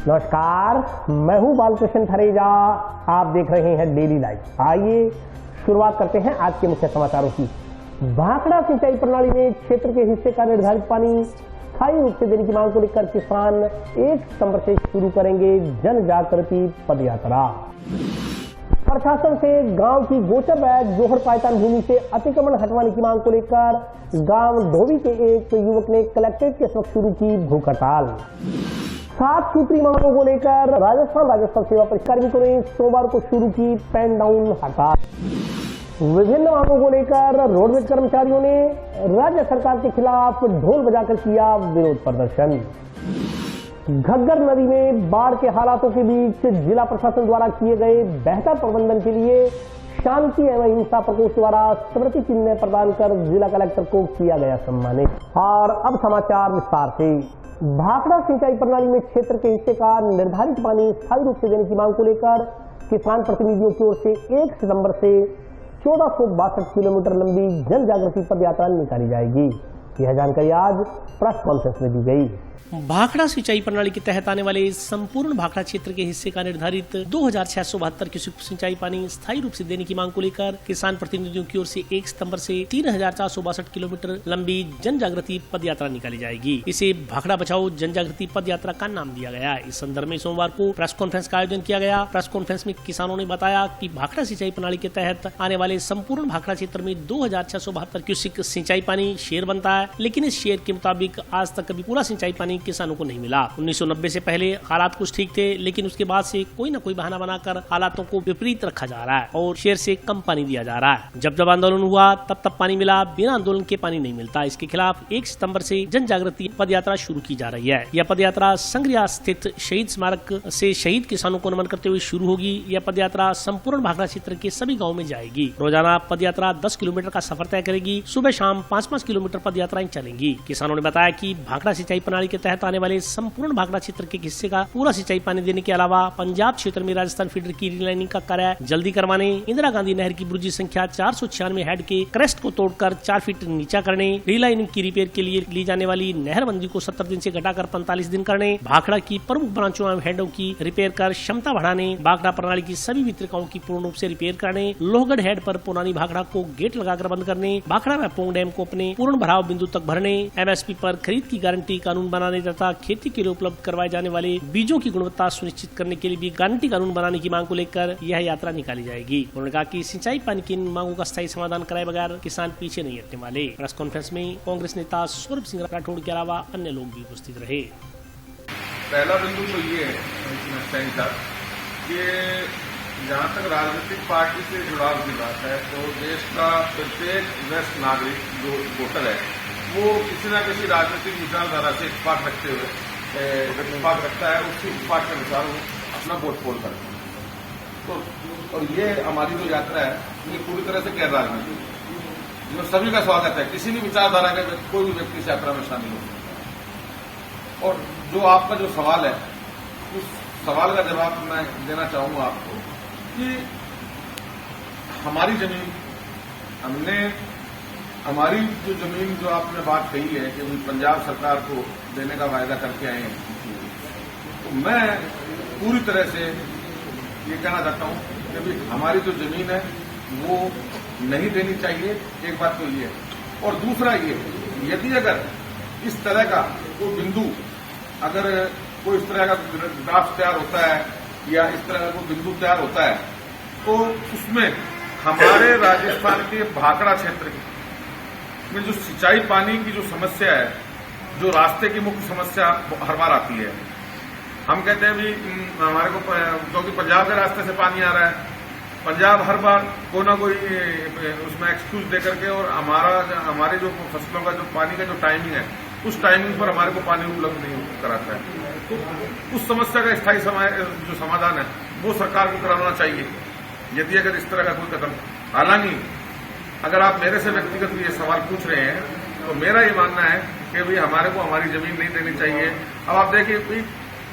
नमस्कार, मैं हूं बालकृष्ण थरेजा। आप देख रहे हैं डेली लाइव। आइए शुरुआत करते हैं आज के मुख्य समाचारों की। भाखड़ा सिंचाई प्रणाली में क्षेत्र के हिस्से का निर्धारित पानी स्थायी रूप से देने की मांग को लेकर किसान 1 सितंबर से शुरू करेंगे जन जागृति पदयात्रा। प्रशासन से गांव की गोचर व जोहड़ पायतान भूमि से अतिक्रमण हटवाने की मांग को लेकर गांव धोबी के एक युवक ने कलेक्ट्रेट के समक्ष शुरू की भूख हड़ताल। 7 सूत्री मांगों को लेकर राजस्थान राजस्व सेवा परिषद कार्मिकों ने सोमवार को शुरू की पेन डाउन हड़ताल। विभिन्न मांगों को लेकर रोडवेज कर्मचारियों ने राज्य सरकार के खिलाफ ढोल बजाकर किया विरोध प्रदर्शन। घग्गर नदी में बाढ़ के हालातों के बीच जिला प्रशासन द्वारा किए गए बेहतर प्रबंधन के लिए शांति एवं हिंसा प्रकोष्ठ द्वारा स्मृति चिन्ह प्रदान कर जिला कलेक्टर को किया गया सम्मानित। और अब समाचार विस्तार से। भाखड़ा सिंचाई प्रणाली में क्षेत्र के हिस्से का निर्धारित पानी स्थायी रूप से देने की मांग को लेकर किसान प्रतिनिधियों की ओर से 1 सितंबर से 1462 किलोमीटर लंबी जन जागृति पदयात्रा निकाली जाएगी। यह जानकारी आज प्रेस कॉन्फ्रेंस में दी गई। भाखड़ा सिंचाई प्रणाली के तहत आने वाले संपूर्ण भाखड़ा क्षेत्र के हिस्से का निर्धारित 2672 क्यूसेक सिंचाई पानी स्थायी रूप से देने की मांग को लेकर किसान प्रतिनिधियों की ओर से 1 सितंबर से 3462 किलोमीटर लंबी जन जागृति पदयात्रा निकाली जाएगी। इसे भाखड़ा बचाओ जन जागृति पदयात्रा का नाम दिया गया। इस संदर्भ में सोमवार को प्रेस कॉन्फ्रेंस का आयोजन किया गया। प्रेस कॉन्फ्रेंस में किसानों ने बताया कि भाखड़ा सिंचाई प्रणाली के तहत आने वाले संपूर्ण भाखड़ा क्षेत्र में 2672 क्यूसेक सिंचाई पानी शेयर बनता है, लेकिन इस शेयर के मुताबिक आज तक कभी पूरा सिंचाई पानी किसानों को नहीं मिला। 1990 से पहले हालात कुछ ठीक थे, लेकिन उसके बाद से कोई न कोई बहाना बनाकर हालातों को विपरीत रखा जा रहा है और शेयर से कम पानी दिया जा रहा है। जब आंदोलन हुआ तब पानी मिला, बिना आंदोलन के पानी नहीं मिलता। इसके खिलाफ 1 सितंबर से जन जागृति पदयात्रा शुरू की जा रही है। यह पदयात्रा संग्रिया स्थित शहीद स्मारक से शहीद किसानों को नमन करते हुए शुरू होगी। यह पदयात्रा संपूर्ण भाखड़ा क्षेत्र के सभी गाँव में जाएगी। रोजाना पदयात्रा 10 किलोमीटर का सफर तय करेगी। सुबह शाम 5-5 किलोमीटर पदयात्राएं चलेंगी। किसानों ने बताया कि भाखड़ा सिंचाई प्रणाली के तहत आने वाले संपूर्ण भाखड़ा क्षेत्र के हिस्से का पूरा सिंचाई पानी देने के अलावा पंजाब क्षेत्र में राजस्थान फीडर की रीलाइनिंग का कार्य जल्दी करवाने, इंदिरा गांधी नहर की बुर्जी संख्या 496 हेड के क्रेस्ट को तोड़कर 4 फीट नीचा करने, रीलाइनिंग की रिपेयर के लिए ली जाने वाली नहरबंदी को 70 दिन से घटाकर 45 दिन करने, भाखड़ा की प्रमुख ब्रांचों एवं हेडों की रिपेयर कर क्षमता बढ़ाने, भाखड़ा प्रणाली की सभी वितरकों की पूर्ण रूप से रिपेयर करने, लोहगढ़ हेड पर पुरानी भाखड़ा को गेट लगाकर बंद करने, भाखड़ा व पोंग डैम को अपने पूर्ण भराव बिंदु तक भरने, एमएसपी पर खरीद की गारंटी कानून बनाने तथा खेती के लिए उपलब्ध करवाए जाने वाले बीजों की गुणवत्ता सुनिश्चित करने के लिए भी गारंटी कानून बनाने की मांग को लेकर यह यात्रा निकाली जाएगी। उन्होंने कहा कि सिंचाई पानी की मांगों का स्थायी समाधान कराए बगैर किसान पीछे नहीं हटने वाले। प्रेस कॉन्फ्रेंस में कांग्रेस नेता सौरभ सिंह राठौड़ के अलावा अन्य लोग भी उपस्थित रहे। पहला बिंदु तो ये है कि जहाँ तक राजनीतिक पार्टी से जुड़ाव की बात है, तो देश का प्रत्येक वरिष्ठ नागरिक जो वोटर है वो किसी न किसी राजनीतिक विचारधारा से इत्तेफाक रखते हुए इत्तेफाक रखता है, उसी इत्तेफाक के अनुसार वो अपना वोट पोल करता है। तो और ये हमारी जो यात्रा है ये पूरी तरह से गैर राजनीतिक, जो सभी का स्वागत है। किसी भी विचारधारा का कोई भी व्यक्ति इस यात्रा में शामिल हो सकता है। और जो आपका जो सवाल है, उस सवाल का जवाब मैं देना चाहूंगा आपको कि हमारी जमीन, हमारी जो जमीन जो आपने बात कही है कि पंजाब सरकार को देने का वायदा करके आए हैं, तो मैं पूरी तरह से ये कहना चाहता हूं कि हमारी जो जमीन है वो नहीं देनी चाहिए। एक बात तो ये है। और दूसरा ये, यदि अगर इस तरह का कोई बिंदु, अगर कोई इस तरह का ड्राफ्ट तैयार होता है या इस तरह का कोई बिंदु तैयार होता है, तो उसमें हमारे राजस्थान के भाखड़ा क्षेत्र में जो सिंचाई पानी की जो समस्या है, जो रास्ते की मुख्य समस्या हर बार आती है। हम कहते हैं भी हमारे को, क्योंकि पंजाब के रास्ते से पानी आ रहा है, पंजाब हर बार कोई ना कोई उसमें एक्सक्यूज दे करके और हमारे जो फसलों का जो पानी का जो टाइमिंग है, उस टाइमिंग पर हमारे को पानी उपलब्ध नहीं कराता है। तो उस समस्या का स्थायी जो समाधान है वो सरकार को कराना चाहिए, यदि अगर इस तरह का कोई कदम। हालांकि अगर आप मेरे से व्यक्तिगत ये सवाल पूछ रहे हैं, तो मेरा ये मानना है कि भाई हमारे को हमारी जमीन नहीं देनी चाहिए। अब आप देखिए,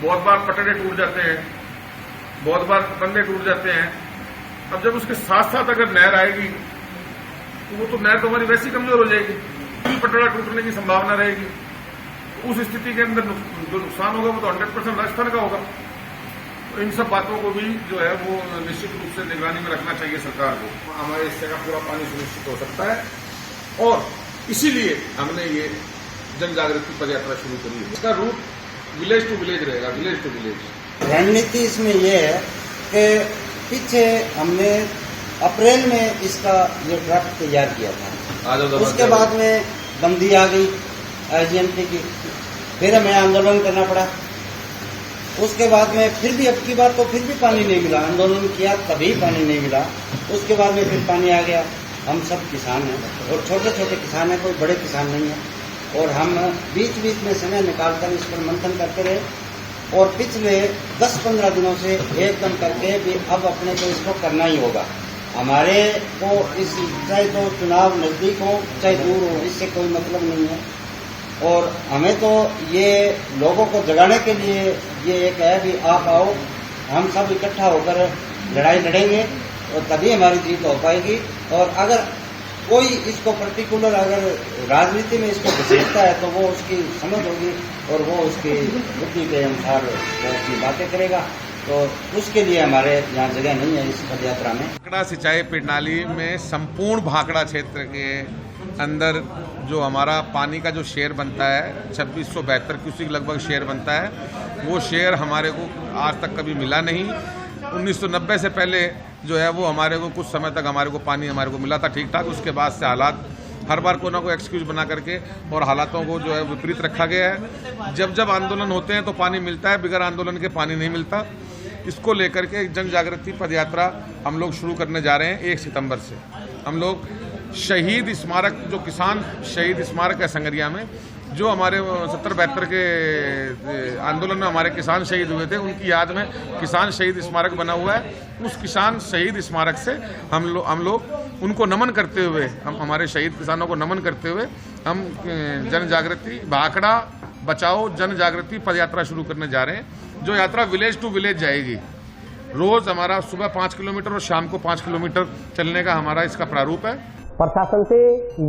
बहुत बार पटरे टूट जाते हैं, बहुत बार कंधे टूट जाते हैं। अब जब उसके साथ साथ अगर नहर आएगी, तो वो तो नहर तो हमारी वैसी कमजोर हो जाएगी, पटरा टूटने की संभावना रहेगी। उस स्थिति के अंदर जो नुकसान होगा वो तो 100% राजस्थान का होगा। तो इन सब बातों को भी जो है वो निश्चित रूप से निगरानी में रखना चाहिए सरकार को। हमारे हिस्से का पूरा पानी सुनिश्चित हो सकता है और इसीलिए हमने ये जन जागृति पदयात्रा शुरू करी है। इसका रूट विलेज टू विलेज रहेगा, विलेज टू विलेज। रणनीति इसमें यह है कि पीछे हमने अप्रैल में इसका ये ड्राफ्ट तैयार किया था, उसके बाद में बंदी आ गई IGMT की, फिर हमें आंदोलन करना पड़ा। उसके बाद में फिर भी अब की बार तो फिर भी पानी नहीं मिला, आंदोलन किया तभी पानी नहीं मिला। उसके बाद में फिर पानी आ गया। हम सब किसान हैं और छोटे छोटे किसान हैं, कोई बड़े किसान नहीं है। और हम बीच बीच में समय निकालकर इस पर मंथन करते रहे और पिछले 10-15 दिनों से एकदम करके भी अब अपने को इसको करना ही होगा। हमारे को इस चाहे तो चुनाव नजदीक हो चाहे दूर हो, इससे कोई मतलब नहीं है। और हमें तो ये लोगों को जगाने के लिए ये एक है भी आप आओ, हम सब इकट्ठा होकर लड़ाई लड़ेंगे और तभी हमारी जीत हो पाएगी। और अगर कोई इसको पर्टिकुलर अगर राजनीति में इसको घसीटता है तो वो उसकी समझ होगी और वो उसकी बुद्धि के अनुसार वो अपनी बातें करेगा। तो उसके लिए हमारे यहाँ जगह नहीं है इस पदयात्रा में। भाखड़ा सिंचाई प्रणाली में संपूर्ण भाखड़ा क्षेत्र के अंदर जो हमारा पानी का जो शेयर बनता है 2672 क्यूसेक लगभग शेयर बनता है, वो शेयर हमारे को आज तक कभी मिला नहीं। 1990 से पहले जो है वो हमारे को कुछ समय तक हमारे को पानी हमारे को मिला था ठीक ठाक। उसके बाद से हालात हर बार कोई ना कोई एक्सक्यूज बना करके और हालातों को जो है विपरीत रखा गया है। जब जब आंदोलन होते हैं तो पानी मिलता है, बगैर आंदोलन के पानी नहीं मिलता। इसको लेकर के जन जागृति पदयात्रा हम लोग शुरू करने जा रहे हैं 1 सितंबर से। हम लोग शहीद स्मारक, जो किसान शहीद स्मारक है संगरिया में, जो हमारे 70-72 के आंदोलन में हमारे किसान शहीद हुए थे, उनकी याद में किसान शहीद स्मारक बना हुआ है। उस किसान शहीद स्मारक से हम लोग उनको नमन करते हुए, हम हमारे शहीद किसानों को नमन करते हुए हम जन जागृति भाखड़ा बचाओ जन जागृति पदयात्रा शुरू करने जा रहे हैं। जो यात्रा विलेज टू विलेज जाएगी। रोज हमारा सुबह 5 किलोमीटर और शाम को 5 किलोमीटर चलने का हमारा इसका प्रारूप है। प्रशासन से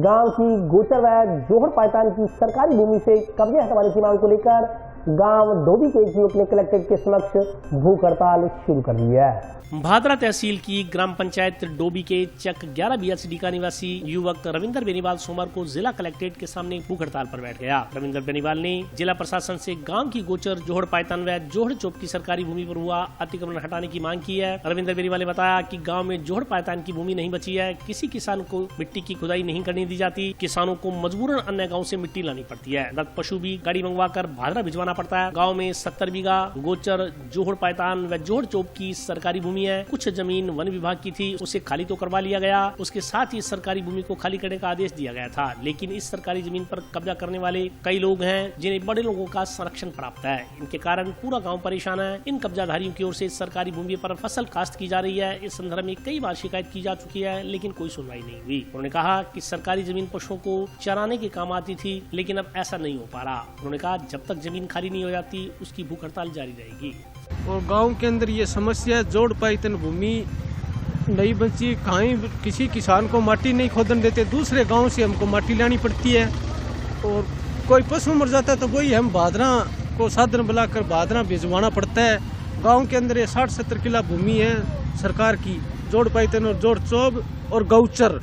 गांव की गोचर व जोहड़ पायतान की सरकारी भूमि से कब्जे हटवाने की मांग को लेकर गांव डोबी के एक युवक ने कलेक्ट्रेट के समक्ष भूख हड़ताल शुरू कर दी है। भादरा तहसील की ग्राम पंचायत डोबी के चक 11 BHD का निवासी युवक रविंदर बेनीवाल सोमवार को जिला कलेक्ट्रेट के सामने भूख हड़ताल पर बैठ गया। रविंदर बेनीवाल ने जिला प्रशासन से गांव की गोचर जोहड़ पायतान व जोहड़ चौक की सरकारी भूमि पर हुआ अतिक्रमण हटाने की मांग की है। रविंदर बेनीवाल ने बताया कि गाँव में जोहड़ पायतान की भूमि नहीं बची है, किसी किसान को मिट्टी की खुदाई नहीं करने दी जाती, किसानों को मजबूरन अन्य गाँव से मिट्टी लानी पड़ती है। रथ पशु भी गाड़ी मंगवा कर भादरा भिजवाना पड़ता है। गाँव में 70 बीघा गोचर जोहड़ पायतान व जोहड़ चौक की सरकारी भूमि है। कुछ जमीन वन विभाग की थी, उसे खाली तो करवा लिया गया। उसके साथ ही सरकारी भूमि को खाली करने का आदेश दिया गया था, लेकिन इस सरकारी जमीन पर कब्जा करने वाले कई लोग हैं जिन्हें बड़े लोगों का संरक्षण प्राप्त है। इनके कारण पूरा गांव परेशान है। इन कब्जाधारियों की ओर से सरकारी भूमि पर फसल काश्त की जा रही है। इस संदर्भ में कई बार शिकायत की जा चुकी है, लेकिन कोई सुनवाई नहीं हुई। उन्होंने कहा कि सरकारी जमीन पशुओं को चराने के काम आती थी, लेकिन अब ऐसा नहीं हो पा रहा। उन्होंने कहा जब तक जमीन खाली नहीं हो जाती उसकी भूख हड़ताल जारी रहेगी। और गांव के अंदर ये समस्या है, जोड़ पायतन भूमि नहीं बची, कहीं किसी किसान को माटी नहीं खोदन देते, दूसरे गांव से हमको माटी लानी पड़ती है। और कोई पशु मर जाता है तो वही हम भादरा को साधन बुलाकर भादरा भिजवाना पड़ता है। गांव के अंदर ये 60-70 किला भूमि है सरकार की, जोड़ पायतन और जोड़ चौब और गौचर।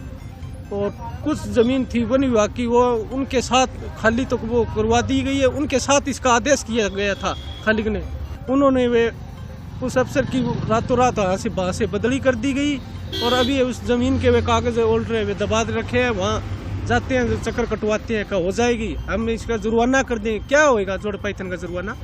और कुछ जमीन थी वन विभाग की, वो उनके साथ खाली तो वो करवा दी गई है। उनके साथ इसका आदेश किया गया था खाली ने, उन्होंने वे उस अफसर की रातों रात वहाँ से बदली कर दी गई। और अभी उस जमीन के वे कागज उल्टे हुए दबा रखे हैं, वहाँ जाते हैं चक्कर कटवाते हैं, हो जाएगी हम इसका जुर्माना कर देंगे। क्या होएगा जोड़ पायतन का जुर्माना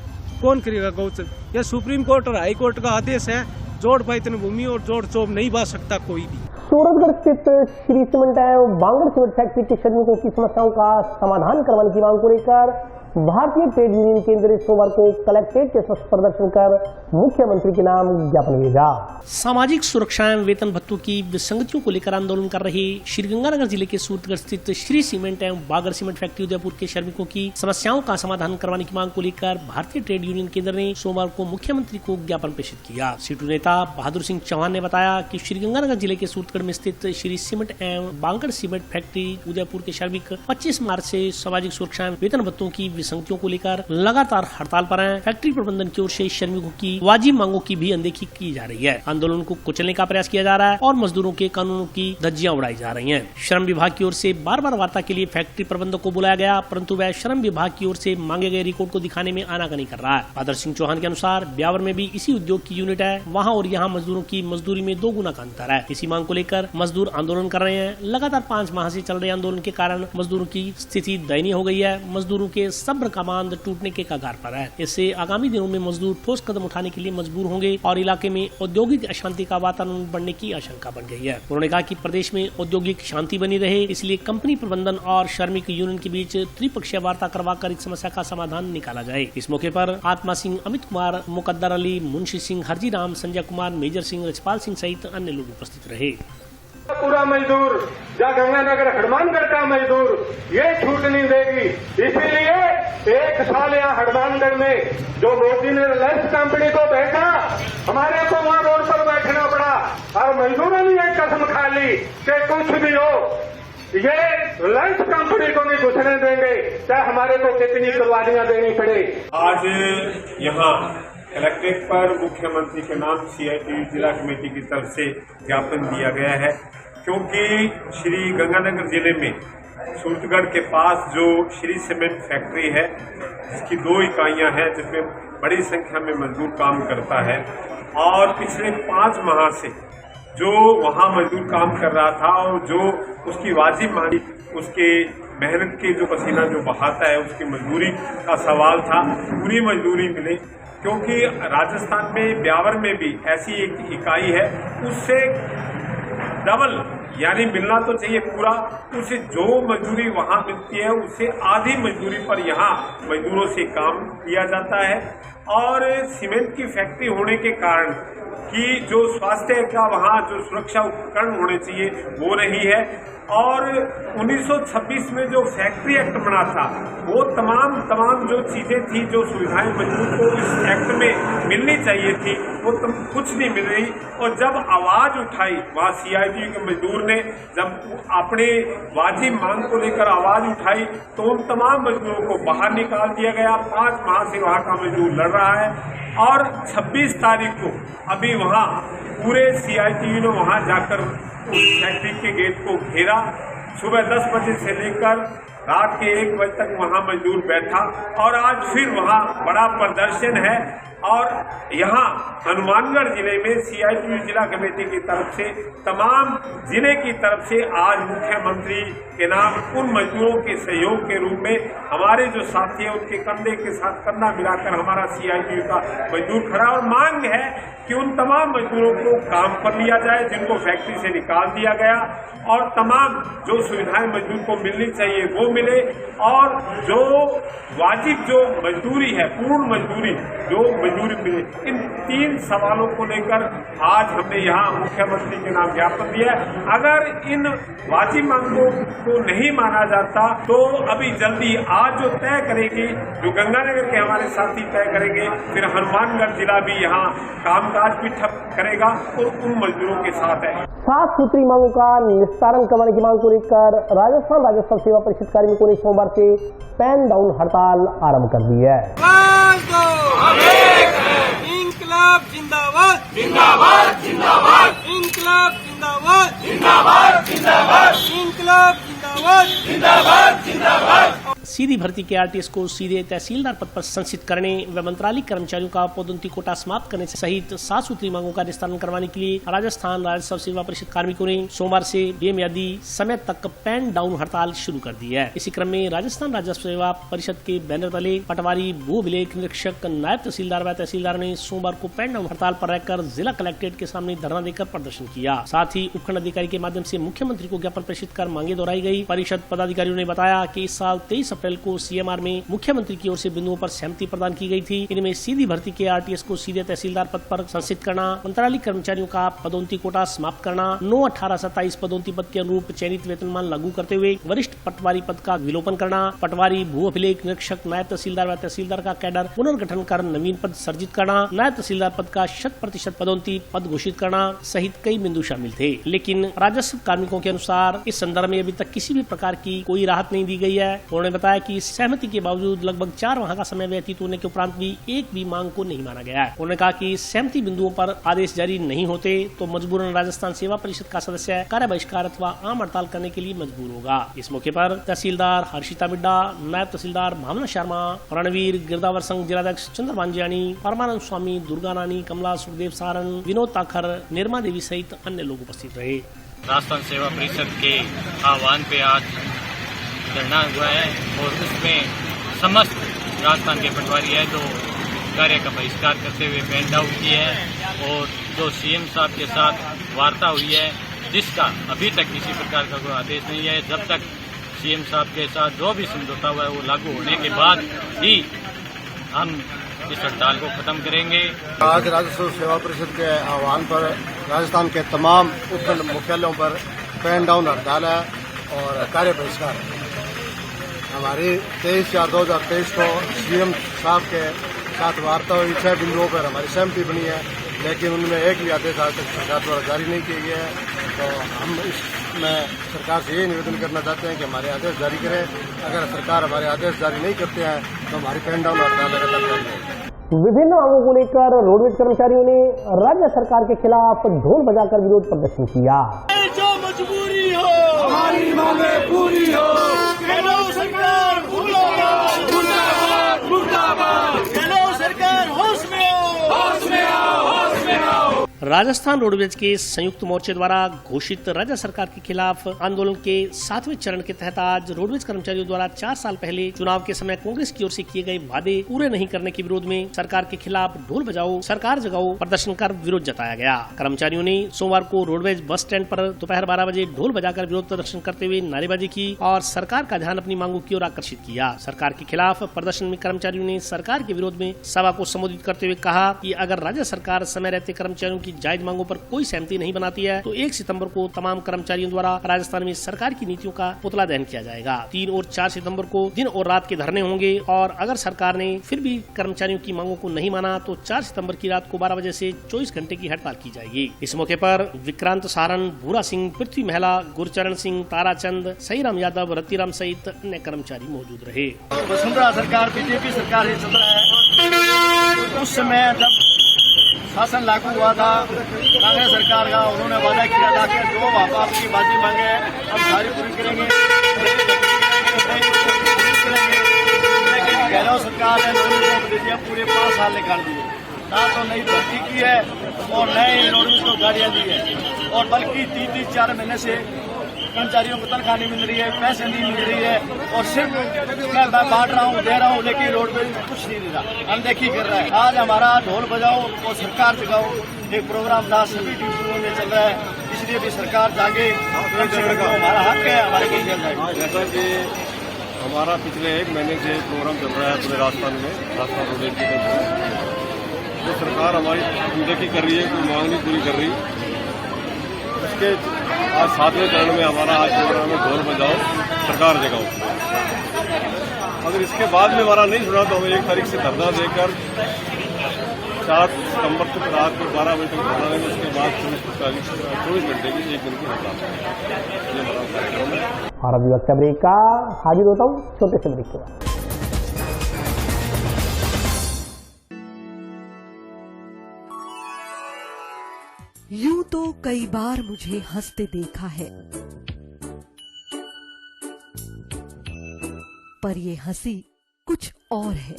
कौन करेगा? गौचर या सुप्रीम कोर्ट और हाई कोर्ट का आदेश है, जोड़ पायतन भूमि और जोड़ चौब नहीं बा सकता कोई भी। सूरतगढ़ स्थित श्री सीमेंट एवं बांगड़ सीमेंट फैक्ट्री के श्रमिकों की समस्याओं का समाधान करवाने की मांग को लेकर भारतीय ट्रेड यूनियन केंद्र सोमवार को कलेक्ट्रेट के समक्ष प्रदर्शन कर मुख्यमंत्री के नाम ज्ञापन भेजा। सामाजिक सुरक्षा एवं वेतन भत्तों की विसंगतियों को लेकर आंदोलन कर रहे श्रीगंगानगर जिले के सूरतगढ़ स्थित श्री सीमेंट एवं बांगड़ सीमेंट फैक्ट्री उदयपुर के श्रमिकों की समस्याओं का समाधान करवाने की मांग को लेकर भारतीय ट्रेड यूनियन केंद्र ने सोमवार को मुख्यमंत्री को ज्ञापन प्रेषित किया। सीटू नेता बहादुर सिंह चौहान ने बताया कि श्रीगंगानगर जिले के सूरतगढ़ में स्थित श्री सीमेंट एवं बांगड़ सीमेंट फैक्ट्री उदयपुर के श्रमिक 25 मार्च से सामाजिक सुरक्षा एवं वेतन भत्तों की विसंगतियों को लेकर लगातार हड़ताल पर हैं। फैक्ट्री प्रबंधन की ओर से श्रमिकों की वाजिब मांगों की भी अनदेखी की जा रही है। आंदोलन को कुचलने का प्रयास किया जा रहा है और मजदूरों के कानूनों की धज्जियां उड़ाई जा रही हैं। श्रम विभाग की ओर से बार बार वार्ता के लिए फैक्ट्री प्रबंधक को बुलाया गया, परंतु वह श्रम विभाग की ओर से मांगे गए रिकॉर्ड को दिखाने में आनाकानी कर रहा है। आदर्श सिंह चौहान के अनुसार ब्यावर में भी इसी उद्योग की यूनिट है, वहाँ और यहाँ मजदूरों की मजदूरी में 2 गुना का अंतर है। इसी मांग को लेकर मजदूर आंदोलन कर रहे हैं। लगातार 5 माह से चल रहे आंदोलन के कारण मजदूरों की स्थिति दयनीय हो गई है। मजदूरों के सब्र का बांध टूटने के कगार पर है। इससे आगामी दिनों में मजदूर ठोस कदम उठाने के लिए मजबूर होंगे और इलाके में औद्योगिक अशांति का वातावरण बढ़ने की आशंका बन गई है। उन्होंने कहा कि प्रदेश में औद्योगिक शांति बनी रहे, इसलिए कंपनी प्रबंधन और श्रमिक यूनियन के बीच त्रिपक्षीय वार्ता करवाकर इस समस्या का समाधान निकाला जाए। इस मौके पर आत्मा सिंह, अमित कुमार, मुकद्दर अली, मुंशी सिंह, हरजी राम, संजय कुमार, मेजर सिंह, रजपाल सिंह सहित अन्य लोग उपस्थित रहे। पूरा मजदूर या गंगानगर हनुमानगढ़ का मजदूर ये छूट नहीं देगी। इसीलिए 1 साल यहाँ हनुमानगढ़ में जो मोदी ने रिलायंस कंपनी को बैठा, हमारे को वहाँ रोड पर बैठना पड़ा और मजदूरों ने एक कसम खा ली कि कुछ भी हो ये रिलायंस कंपनी को नहीं घुसने देंगे, चाहे हमारे को कितनी कुर्बानियां देनी पड़े। आज यहाँ कलेक्ट्रेट पर मुख्यमंत्री के नाम CITU जिला कमेटी की तरफ से ज्ञापन दिया गया है, क्योंकि श्री गंगानगर जिले में सूरतगढ़ के पास जो श्री सीमेंट फैक्ट्री है, जिसकी 2 इकाइयां हैं, जिसमें बड़ी संख्या में मजदूर काम करता है और पिछले 5 माह से जो वहां मजदूर काम कर रहा था और जो उसकी वाजिब मांगी, उसके मेहनत के जो पसीना जो बहाता है उसकी मजदूरी का सवाल था, पूरी मजदूरी मिले। क्योंकि राजस्थान में ब्यावर में भी ऐसी एक इकाई है, उससे डबल यानी मिलना तो चाहिए पूरा, उसे जो मजदूरी वहां मिलती है उससे आधी मजदूरी पर यहाँ मजदूरों से काम किया जाता है। और सीमेंट की फैक्ट्री होने के कारण कि जो स्वास्थ्य का वहाँ जो सुरक्षा उपकरण होने चाहिए वो नहीं है। और 1926 में जो फैक्ट्री एक्ट बना था वो तमाम जो चीजें थी, जो सुविधाएं मजदूर को इस एक्ट में मिलनी चाहिए थी, वो कुछ नहीं मिल रही। और जब आवाज उठाई वहाँ CITU के मजदूर ने, जब अपने वाजिब मांग को लेकर आवाज उठाई तो उन तमाम मजदूरों को बाहर निकाल दिया गया। 5 माह से वहाँ का मजदूर लड़ रहा है और 26 तारीख को अभी वहाँ पूरे CITU ने वहाँ जाकर उस फैक्ट्री के गेट को घेरा। सुबह 10 बजे से लेकर रात के 1 बजे तक वहाँ मजदूर बैठा और आज फिर वहाँ बड़ा प्रदर्शन है। और यहाँ हनुमानगढ़ जिले में CITU जिला कमेटी की तरफ से तमाम जिले की तरफ से आज मुख्यमंत्री के नाम उन मजदूरों के सहयोग के रूप में हमारे जो साथी हैं उनके कंधे के साथ कंधा मिलाकर हमारा CITU का मजदूर खड़ा और मांग है कि उन तमाम मजदूरों को काम पर लिया जाए जिनको फैक्ट्री से निकाल दिया गया और तमाम जो सुविधाएं मजदूर को मिलनी चाहिए वो मिले। और जो वाजिब जो मजदूरी है, पूर्ण मजदूरी जो मजदूरी मिले, इन 3 सवालों को लेकर आज हमने यहाँ मुख्यमंत्री के नाम ज्ञापन दिया है। अगर इन वाजिब मांगों को नहीं माना जाता तो अभी जल्दी आज जो तय करेगी, जो गंगानगर के हमारे साथी तय करेंगे, फिर हनुमानगढ़ जिला भी यहाँ कामकाज भी ठप करेगा और उन मजदूरों के साथ है। 7 सूत्री मांगों का निस्तारण करवाने की मांग को लेकर राजस्थान राजस्व सेवा परिषद कार्मिकों ने सोमवार से पेन डाउन हड़ताल आरंभ कर दी है। इंकलाब जिंदाबाद, जिंदाबाद, जिंदाबाद, इंकलाब जिंदाबाद, जिंदाबाद, जिंदाबाद, इंकलाब जिंदाबाद, जिंदाबाद, जिंदाबाद। सीधी भर्ती के RTS को सीधे तहसीलदार पद पर संचित करने व मंत्रालय कर्मचारियों का पदोन्नति कोटा समाप्त करने सहित 7 सूत्री मांगों का निस्तारण करवाने के लिए राजस्थान राजस्व सेवा परिषद कार्मिकों ने सोमवार से बेमियादी समय तक पेन डाउन हड़ताल शुरू कर दी है। इसी क्रम में राजस्थान राजस्व सेवा परिषद के बैनर तले पटवारी, भू अभिलेख निरीक्षक, नायब तहसीलदार व तहसीलदार ने सोमवार को पेन डाउन हड़ताल पर रहकर जिला कलेक्ट्रेट के सामने धरना देकर प्रदर्शन किया। साथ ही उपखंड अधिकारी के माध्यम से मुख्यमंत्री को ज्ञापन प्रेषित कर मांगे दोहराई गई। परिषद पदाधिकारियों ने बताया कि इस साल 23 अप्रैल को CMR में मुख्यमंत्री की ओर से बिंदुओं पर सहमति प्रदान की गई थी। इनमें सीधी भर्ती के RTS को सीधे तहसीलदार पद पर संचित करना, मंत्रालय कर्मचारियों का पदोन्नति कोटा समाप्त करना, 9-18-27 पदोन्नति पद के अनुरूप चयनित वेतनमान लागू करते हुए वरिष्ठ पटवारी पद का विलोपन करना, पटवारी, भू अभिलेख निरीक्षक, नायब तहसीलदार व तहसीलदार का कैडर पुनर्गठन कर नवीन पद सर्जित करना, नायब तहसीलदार पद का 100% पदोन्नति पद घोषित करना सहित कई बिंदु शामिल थे। लेकिन राजस्व कार्मिकों के अनुसार इस संदर्भ में अभी तक किसी भी प्रकार की कोई राहत नहीं दी गई है। उन्होंने बताया बताया कि सहमति के बावजूद लगभग 4 माह का समय व्यतीत होने के उपरांत भी एक भी मांग को नहीं माना गया है। उन्होंने कहा कि सहमति बिंदुओं पर आदेश जारी नहीं होते तो मजबूरन राजस्थान सेवा परिषद का सदस्य कार्य बहिष्कार अथवा आम हड़ताल करने के लिए मजबूर होगा। इस मौके पर तहसीलदार हर्षिता मिड्डा, नायब तहसीलदार भावना शर्मा, रणवीर, गिरदावर संघ जिलाध्यक्ष चंद्रभान जियानी, परमानंद स्वामी, दुर्गा रानी, कमला, सुखदेव सारन, विनोद ताखर, निर्मा देवी सहित अन्य लोग उपस्थित रहे। राजस्थान सेवा परिषद के आह्वान पे आज धरना हुआ है और उसमें समस्त राजस्थान के पटवारी है जो कार्य का बहिष्कार करते हुए बैन डाउन किए हैं और जो सीएम साहब के साथ वार्ता हुई है जिसका अभी तक किसी प्रकार का कोई आदेश नहीं है। जब तक सीएम साहब के साथ जो भी समझौता हुआ है वो लागू होने के बाद ही हम इस हड़ताल को खत्म करेंगे। आज राजस्व सेवा परिषद के आह्वान पर राजस्थान के तमाम उपखंड मुख्यालयों पर बैन डाउन हड़ताल है और कार्य बहिष्कार है। हमारी 23/4/2023 को सीएम साहब के साथ वार्ता हुई, 6 बिंदुओं पर हमारी सहमति बनी है, लेकिन उनमें एक भी आदेश आज तक सरकार द्वारा जारी नहीं किए गए हैं। तो हम इसमें सरकार से यही निवेदन करना चाहते हैं कि हमारे आदेश जारी करें। अगर सरकार हमारे आदेश जारी नहीं करते हैं तो हमारी बैन डाउन हड़ताल लगातार जारी रहेगी। विभिन्न मांगों को लेकर रोडवेज कर्मचारियों ने राज्य सरकार के खिलाफ ढोल बजाकर विरोध प्रदर्शन किया। जो मजबूरी हो हमारी मांगें पूरी हो, सरकार मुर्दाबाद मुर्दाबाद मुर्दाबाद, सरकार होश में आओ होश में आओ होश में आओ। राजस्थान रोडवेज के संयुक्त मोर्चे द्वारा घोषित राज्य सरकार के खिलाफ आंदोलन के 7वें चरण के तहत आज रोडवेज कर्मचारियों द्वारा 4 साल पहले चुनाव के समय कांग्रेस की ओर से किए गए वादे पूरे नहीं करने के विरोध में सरकार के खिलाफ ढोल बजाओ सरकार जगाओ प्रदर्शन कर विरोध जताया गया। कर्मचारियों ने सोमवार को रोडवेज बस स्टैंड पर दोपहर 12 बजे ढोल बजाकर विरोध प्रदर्शन करते हुए नारेबाजी की और सरकार का ध्यान अपनी मांगों की ओर आकर्षित किया। सरकार के खिलाफ प्रदर्शन में कर्मचारियों ने सरकार के विरोध में सभा को संबोधित करते हुए कहा कि अगर राज्य सरकार समय रहते कर्मचारियों की जायज मांगों पर कोई सहमति नहीं बनाती है तो 1 सितंबर को तमाम कर्मचारियों द्वारा राजस्थान में सरकार की नीतियों का पुतला दहन किया जाएगा। 3 और 4 सितंबर को दिन और रात के धरने होंगे और अगर सरकार ने फिर भी कर्मचारियों की मांगों को नहीं माना तो 4 सितंबर की रात को 12 बजे से 24 घंटे की हड़ताल की जाएगी। इस मौके पर विक्रांत सारन, भूरा सिंह, पृथ्वी महला, गुरचरण सिंह, ताराचंद, सहीराम यादव, रतिराम सहित अन्य कर्मचारी मौजूद रहे। वसुंधरा सरकार बीजेपी सरकार ही चल रहा है। उस समय जब शासन लागू हुआ था कांग्रेस सरकार का, उन्होंने वादा किया था कि जो बाप की बाजी मांगे हम सारी पूरी करेंगे, लेकिन गहलोत सरकार ने नौकरी पूरे 5 साल निकाल दिए। ना तो नई भर्ती की है और नए रोडवेज को गाड़ियां दी है और बल्कि 3-4 महीने से कर्मचारियों को तनख्वाह नहीं मिल रही है, पैसे नहीं मिल रही है और सिर्फ मैं बांट रहा हूँ, दे रहा हूँ, लेकिन रोडवेज कुछ नहीं दे रहा, अनदेखी कर रहा है। आज हमारा ढोल बजाओ और सरकार जगाओ एक प्रोग्राम था, सभी डिविजनों में चल रहा है, इसलिए भी सरकार जागे, हमारा हक है, हमारे कहीं जल जाए। जैसा कि हमारा पिछले 1 महीने से प्रोग्राम चल रहा है पूरे राजस्थान में, राजस्थान रोडवेज की जो सरकार हमारी अनदेखी कर रही है, कोई मांग नहीं पूरी कर रही। इसके आज 7वें चरण में हमारा आज प्रोग्राम है ढोल बजाओ सरकार जगाओ। अगर इसके बाद में हमारा नहीं सुना तो हमें 1 तारीख से धरना देकर 4 सितंबर तक रात को 12 बजे तक धरना देंगे। उसके बाद 24 घंटे की 1 दिन की हड़ताल। ये हमारा कार्यक्रम है। और अभी वक्त ब्रेक का हाजिर होता हूँ छोटे से ब्रेक के बाद। यूं तो कई बार मुझे हंसते देखा है, पर ये हंसी कुछ और है।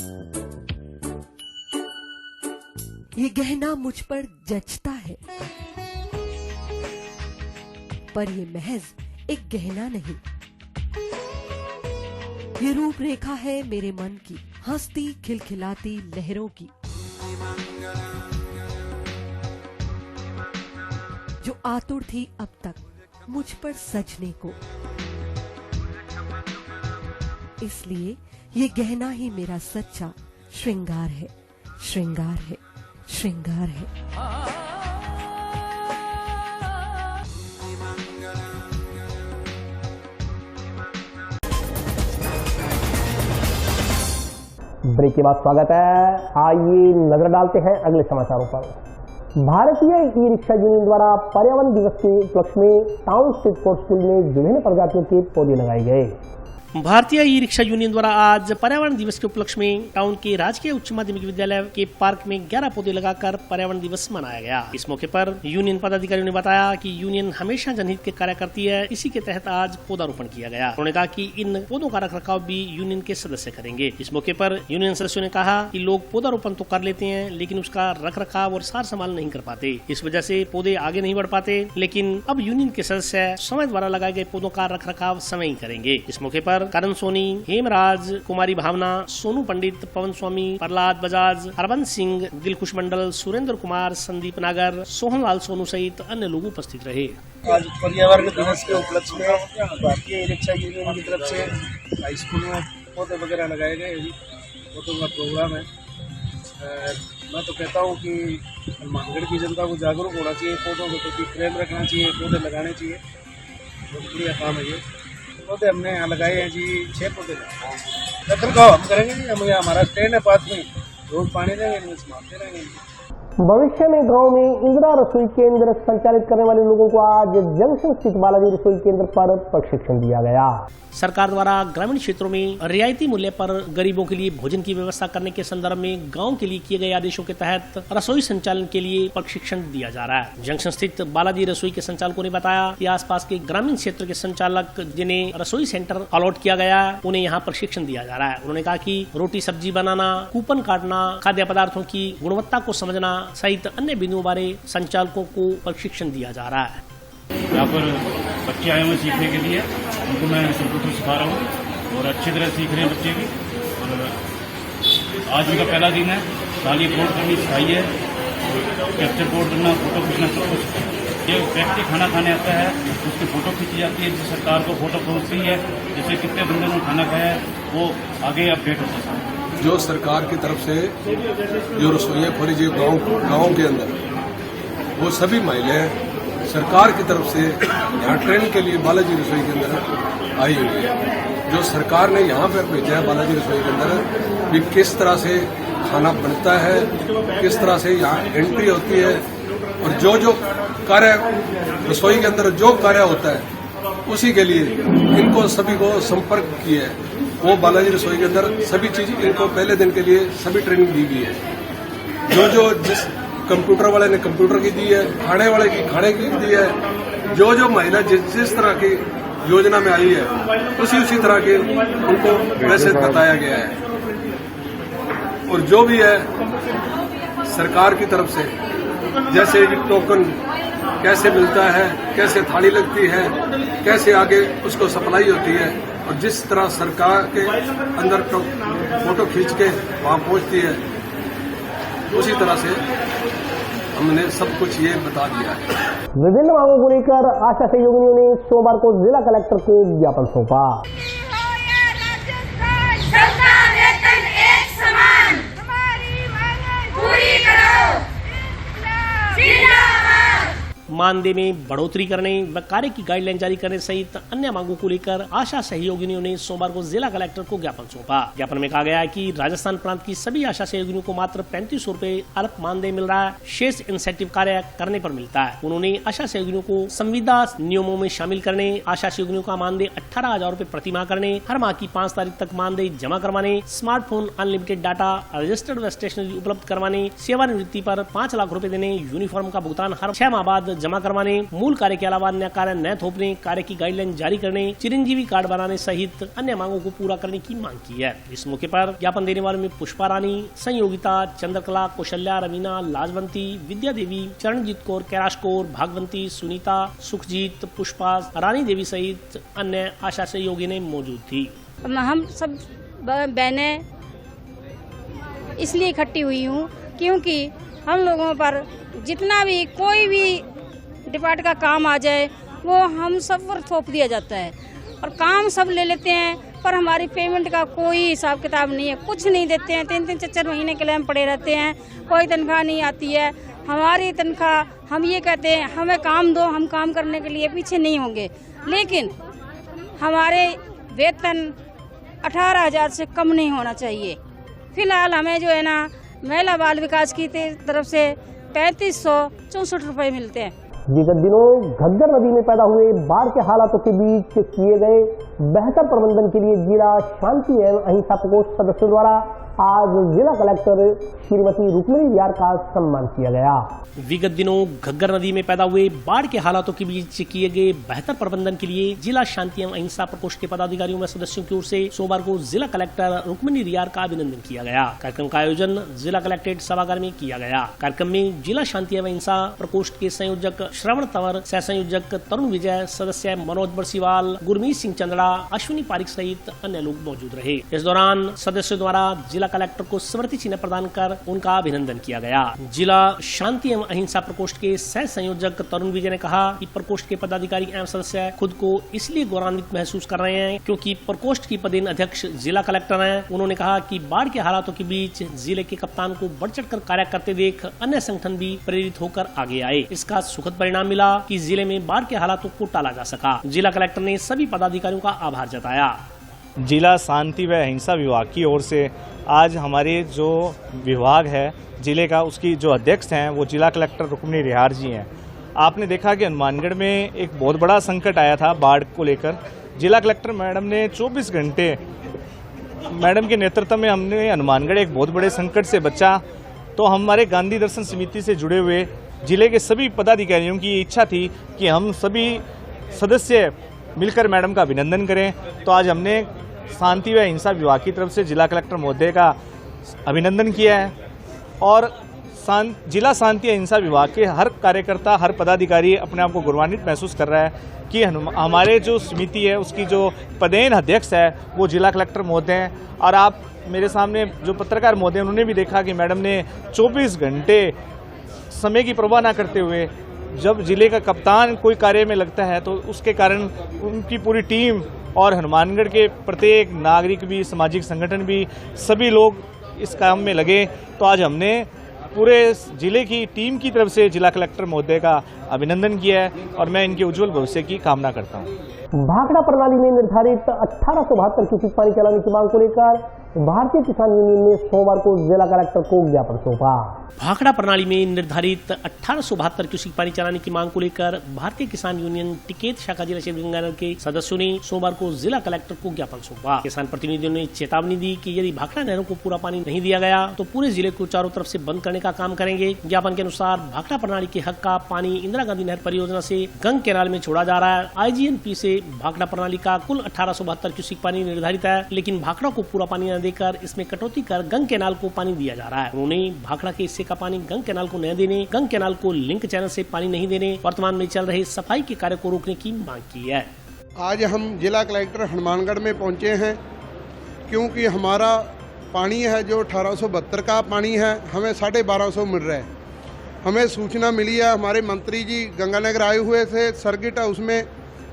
ये गहना मुझ पर जचता है, पर ये महज एक गहना नहीं। ये रूपरेखा है मेरे मन की, हंसती खिलखिलाती लहरों की, जो आतुर थी अब तक मुझ पर सजने को। इसलिए ये गहना ही मेरा सच्चा श्रृंगार है, श्रृंगार है, श्रृंगार है। ब्रेक के बाद स्वागत है। आइए नजर डालते हैं अगले समाचारों पर। भारतीय ई रिक्शा यूनियन द्वारा पर्यावरण दिवस के उपलक्ष्य में टाउन स्थित कोर्ट स्कूल में विभिन्न प्रजातियों के पौधे लगाए गए। भारतीय ई रिक्शा यूनियन द्वारा आज पर्यावरण दिवस के उपलक्ष्य में टाउन के राजकीय उच्च माध्यमिक विद्यालय के पार्क में 11 पौधे लगाकर पर्यावरण दिवस मनाया गया। इस मौके पर यूनियन पदाधिकारियों ने बताया कि यूनियन हमेशा जनहित के कार्य करती है, इसी के तहत आज पौधारोपण किया गया। उन्होंने कहा कि इन पौधों का रखरखाव भी यूनियन के सदस्य करेंगे। इस मौके पर यूनियन सदस्यों ने कहा कि लोग पौधारोपण तो कर लेते हैं, लेकिन उसका रखरखाव और सार संभाल नहीं कर पाते, इस वजह से पौधे आगे नहीं बढ़ पाते। लेकिन अब यूनियन के सदस्य समय द्वारा लगाए गए पौधों का रखरखाव समय ही करेंगे। इस मौके पर करण सोनी, हेमराज, कुमारी भावना, सोनू पंडित, पवन स्वामी, प्रहलाद बजाज, हरबंस सिंह, दिलखुश मंडल, सुरेंद्र कुमार, संदीप नागर, सोहनलाल सोनू सहित अन्य लोग उपस्थित रहे। आज पर्यावरण दिवस के उपलक्ष्य में भारतीय ई रिक्शा यूनियन की तरफ से हाई स्कूल में पौधे वगैरह लगाए गए। पौधों का प्रोग्राम है। मैं तो कहता हूँ कि हनुमानगढ़ की जनता को जागरूक होना चाहिए, पौधों के प्रति प्रेम रखना चाहिए, पौधे लगाने चाहिए। बहुत बढ़िया काम है ये। पौधे हमने यहाँ लगाए हैं जी, 6 पौधे रखरखाव हम करेंगे जी। हम यहाँ हमारा स्टैंड है पास में, रोज पानी देंगे, इनमें समाप्त रहेंगे। भविष्य में गांव में इंदिरा रसोई केंद्र संचालित करने वाले लोगों को आज जंक्शन स्थित बालाजी रसोई केंद्र पर प्रशिक्षण दिया गया। सरकार द्वारा ग्रामीण क्षेत्रों में रियायती मूल्य पर गरीबों के लिए भोजन की व्यवस्था करने के संदर्भ में गांव के लिए किए गए आदेशों के तहत रसोई संचालन के लिए प्रशिक्षण दिया जा रहा है। जंक्शन स्थित बालाजी रसोई के संचालकों ने बताया कि आसपास के ग्रामीण क्षेत्र के संचालक जिन्हें रसोई सेंटर अलॉट किया गया, उन्हें यहाँ प्रशिक्षण दिया जा रहा है। उन्होंने कहा कि रोटी सब्जी बनाना, कूपन काटना, खाद्य पदार्थों की गुणवत्ता को समझना सहित अन्य बिंदुओं बारे संचालकों को प्रशिक्षण दिया जा रहा है। यहाँ पर बच्चे आए हुए सीखने के लिए, उनको मैं कंप्यूटर सिखा रहा हूँ और अच्छी तरह सीख रहे हैं बच्चे भी। और आज उनका पहला दिन है। साली बोर्ड करनी सिखाई है, कैप्चर बोर्ड करना, फोटो खींचना, सब कुछ। ये व्यक्ति खाना खाने आता है, उसकी फोटो खींची जाती है, जिस सरकार को फोटो पहुँचती है, जैसे कितने बंदे ने खाना खाया है वो आगे अपडेट होता है। जो सरकार की तरफ से जो रसोइयाँ खोली जी गाँव के अंदर, वो सभी महिलाएं सरकार की तरफ से यहाँ ट्रेनिंग के लिए बालाजी रसोई के अंदर आई हुई है। जो सरकार ने यहाँ पर भेजा है बालाजी रसोई के अंदर भी किस तरह से खाना बनता है, किस तरह से यहाँ एंट्री होती है और जो कार्य रसोई के अंदर जो कार्य होता है उसी के लिए इनको सभी को संपर्क किया है। वो बालाजी रसोई के अंदर सभी चीज इनको पहले दिन के लिए सभी ट्रेनिंग दी गई है। जो जिस कंप्यूटर वाले ने कंप्यूटर की दी है, खाने वाले की खाने की दी है, जो महिला जिस तरह की योजना में आई है उसी तरह के उनको वैसे बताया गया है। और जो भी है सरकार की तरफ से, जैसे कि टोकन कैसे मिलता है, कैसे थाली लगती है, कैसे आगे उसको सप्लाई होती है, और जिस तरह सरकार के अंदर फोटो खींच के वहां पहुंचती है, उसी तरह से हमने सब कुछ ये बता दिया है। विभिन्न मांगों को लेकर आशा सहयोगिनियों ने सोमवार को जिला कलेक्टर को ज्ञापन सौंपा। मानदेय में बढ़ोतरी करने व कार्य की गाइडलाइन जारी करने सहित अन्य मांगों को लेकर आशा सहयोगिनियों ने सोमवार को जिला कलेक्टर को ज्ञापन सौंपा। ज्ञापन में कहा गया है कि राजस्थान प्रांत की सभी आशा सहयोगिनियों को मात्र 3500 रुपए अल्प मानदेय मिल रहा है, शेष इंसेंटिव कार्य करने पर मिलता है। उन्होंने आशा सहयोगिनियों को संविदा नियमों में शामिल करने, आशा सहयोगिनियों का मानदेय 18,000 रुपए प्रति माह करने, हर माह की 5 तारीख तक मानदेय जमा करवाने, स्मार्टफोन, अनलिमिटेड डाटा, रजिस्टर्ड व स्टेशनरी उपलब्ध करवाने, सेवानिवृत्ति पर 5 लाख रुपए देने, यूनिफॉर्म का भुगतान हर 6 माह बाद जमा करवाने, मूल कार्य के अलावा अन्य कार्य न थोपने, कार्य की गाइडलाइन जारी करने, चिरंजीवी कार्ड बनाने सहित अन्य मांगों को पूरा करने की मांग की है। इस मौके पर ज्ञापन देने वालों में पुष्पा रानी, संयोगिता, चंद्रकला, कौशल्या, रवीना, लाजवंती, विद्या देवी, चरणजीत कौर, कैलाश कौर, भागवंती, सुनीता, सुखजीत, पुष्पा, रानी देवी सहित अन्य आशा सहयोगिनी मौजूद थी। हम सब बहनें इसलिए इकट्ठी हुई हूँ क्योंकि हम लोगों पर जितना भी कोई भी डिपार्ट का काम आ जाए वो हम सब पर थोप दिया जाता है और काम सब ले लेते हैं, पर हमारी पेमेंट का कोई हिसाब किताब नहीं है, कुछ नहीं देते हैं। 3-3 4-4 महीने के लिए हम पड़े रहते हैं, कोई तनख्वाह नहीं आती है। हमारी तनख्वाह, हम ये कहते हैं हमें काम दो, हम काम करने के लिए पीछे नहीं होंगे, लेकिन हमारे वेतन 18,000 से कम नहीं होना चाहिए। फिलहाल हमें जो है ना महिला बाल विकास की तरफ से 3564 रुपये मिलते हैं। विगत दिनों घग्गर नदी में पैदा हुए बाढ़ के हालातों के बीच किए गए बेहतर प्रबंधन के लिए जिला शांति एवं अहिंसा प्रकोष्ठ सदस्यों द्वारा आज जिला कलेक्टर श्रीमती रुक्मिणी रियार का सम्मान किया गया। विगत दिनों घग्गर नदी में पैदा हुए बाढ़ के हालातों के बीच किए गए बेहतर प्रबंधन के लिए जिला शांति एवं अहिंसा प्रकोष्ठ के पदाधिकारियों व सदस्यों की ओर से सोमवार को जिला कलेक्टर रुक्मिणी रियार का अभिनंदन किया गया। कार्यक्रम का आयोजन जिला कलेक्ट्रेट सभागार में किया गया। कार्यक्रम में जिला शांति एवं अहिंसा प्रकोष्ठ के संयोजक श्रवण तंवर, सह संयोजक तरुण विजय, सदस्य मनोज बरसीवाल, गुरमीत सिंह चंद्रा, अश्विनी पारिक सहित अन्य लोग मौजूद रहे। इस दौरान सदस्यों द्वारा जिला कलेक्टर को स्मृति चिन्ह प्रदान कर उनका अभिनंदन किया गया। जिला शांति एवं अहिंसा प्रकोष्ठ के सह संयोजक तरुण विजय ने कहा कि प्रकोष्ठ के पदाधिकारी एवं सदस्य खुद को इसलिए गौरवान्वित महसूस कर रहे हैं क्योंकि प्रकोष्ठ की पदेन अध्यक्ष जिला कलेक्टर हैं। उन्होंने कहा कि बाढ़ के हालातों के बीच जिले के कप्तान को बढ़ चढ़कर कार्य करते देख अन्य संगठन भी प्रेरित होकर आगे आए। इसका सुखद परिणाम मिला कि जिले में बाढ़ के हालातों को टाला जा सका। जिला कलेक्टर ने सभी पदाधिकारियों का आभार जताया। जिला शांति व अहिंसा विभाग की ओर से आज हमारे जो विभाग है जिले का, उसकी जो अध्यक्ष हैं वो जिला कलेक्टर रुक्मिणी रियार जी हैं। आपने देखा कि हनुमानगढ़ में एक बहुत बड़ा संकट आया था बाढ़ को लेकर। जिला कलेक्टर मैडम ने 24 घंटे मैडम के नेतृत्व में हमने हनुमानगढ़ एक बहुत बड़े संकट से बचा। तो हमारे गांधी दर्शन समिति से जुड़े हुए जिले के सभी पदाधिकारियों की इच्छा थी कि हम सभी सदस्य मिलकर मैडम का अभिनंदन करें। तो आज हमने शांति व अहिंसा विभाग की तरफ से जिला कलेक्टर महोदय का अभिनंदन किया है और जिला शांति अहिंसा विभाग के हर कार्यकर्ता, हर पदाधिकारी अपने आप को गौरवान्वित महसूस कर रहा है कि हमारे जो समिति है उसकी जो पदेन अध्यक्ष है वो जिला कलेक्टर महोदय हैं। और आप मेरे सामने जो पत्रकार महोदय उन्होंने भी देखा कि मैडम ने 24 घंटे समय की परवाह न करते हुए जब जिले का कप्तान कोई कार्य में लगता है तो उसके कारण उनकी पूरी टीम और हनुमानगढ़ के प्रत्येक नागरिक भी, सामाजिक संगठन भी, सभी लोग इस काम में लगे। तो आज हमने पूरे जिले की टीम की तरफ से जिला कलेक्टर महोदय का अभिनंदन किया है और मैं इनके उज्जवल भविष्य की कामना करता हूँ। भाखड़ा प्रणाली में निर्धारित 1872 क्यूसेक पानी चलाने की मांग को लेकर भारतीय किसान यूनियन ने सोमवार को जिला कलेक्टर को ज्ञापन सौंपा। भाखड़ा प्रणाली में निर्धारित 1872 क्यूसेक पानी चलाने की मांग को लेकर भारतीय किसान यूनियन टिकेत शाखा जिला क्षेत्र गंगानगर के सदस्यों ने सोमवार को जिला कलेक्टर को ज्ञापन सौंपा। किसान प्रतिनिधियों ने चेतावनी दी कि यदि भाखड़ा नहरों को पूरा पानी नहीं दिया गया तो पूरे जिले को चारों तरफ से बंद करने का काम करेंगे। ज्ञापन के अनुसार भाखड़ा प्रणाली के हक का पानी इंदिरा गांधी नहर परियोजना से गंग कैनाल में छोड़ा जा रहा है। IGNP से भाखड़ा प्रणाली का कुल 1872 क्यूसेक पानी निर्धारित है, लेकिन भाखड़ा को पूरा पानी न देकर इसमें कटौती कर गंग कैनाल को पानी दिया जा रहा है। उन्होंने भाखड़ा के हिस्से का पानी गंग कैनाल को न देने, गंग कैनाल को लिंक चैनल से पानी नहीं देने, वर्तमान में चल रहे सफाई के कार्य को रोकने की मांग की है। आज हम जिला कलेक्टर हनुमानगढ़ में पहुंचे हैं क्योंकि हमारा पानी है जो 1872 का पानी है, हमें 1250 मिल रहा है। हमें सूचना मिली है, हमारे मंत्री जी गंगानगर आए हुए थे सर्किट हाउस में,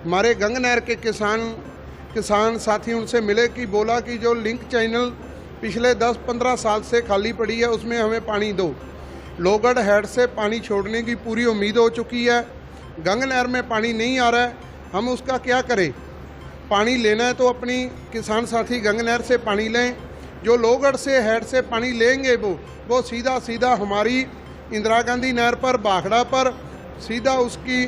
हमारे गंग नहर के किसान साथी उनसे मिले कि बोला कि जो लिंक चैनल पिछले 10-15 साल से खाली पड़ी है उसमें हमें पानी दो। लोहगढ़ हेड से पानी छोड़ने की पूरी उम्मीद हो चुकी है, गंग नहर में पानी नहीं आ रहा है, हम उसका क्या करें। पानी लेना है तो अपनी किसान साथी गंग नहर से पानी लें, जो लोहगढ़ से हेड से पानी लेंगे वो सीधा हमारी इंदिरा गांधी नहर पर, भाखड़ा पर सीधा उसकी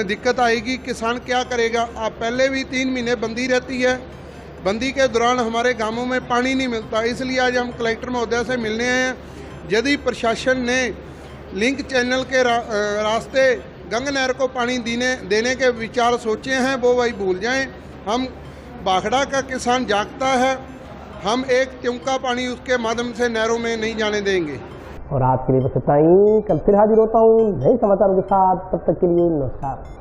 दिक्कत आएगी। किसान क्या करेगा। आप पहले भी 3 महीने बंदी रहती है, बंदी के दौरान हमारे गांवों में पानी नहीं मिलता, इसलिए आज हम कलेक्टर महोदय से मिलने आए हैं। यदि प्रशासन ने लिंक चैनल के रास्ते गंग नहर को पानी देने के विचार सोचे हैं वो वही भूल जाएं। हम भाखड़ा का किसान जागता है, हम एक तिनका पानी उसके माध्यम से नहरों में नहीं जाने देंगे। और आज के लिए बस इतना ही, कल फिर हाजिर होता हूँ नए समाचारों के साथ, तब तक के लिए नमस्कार।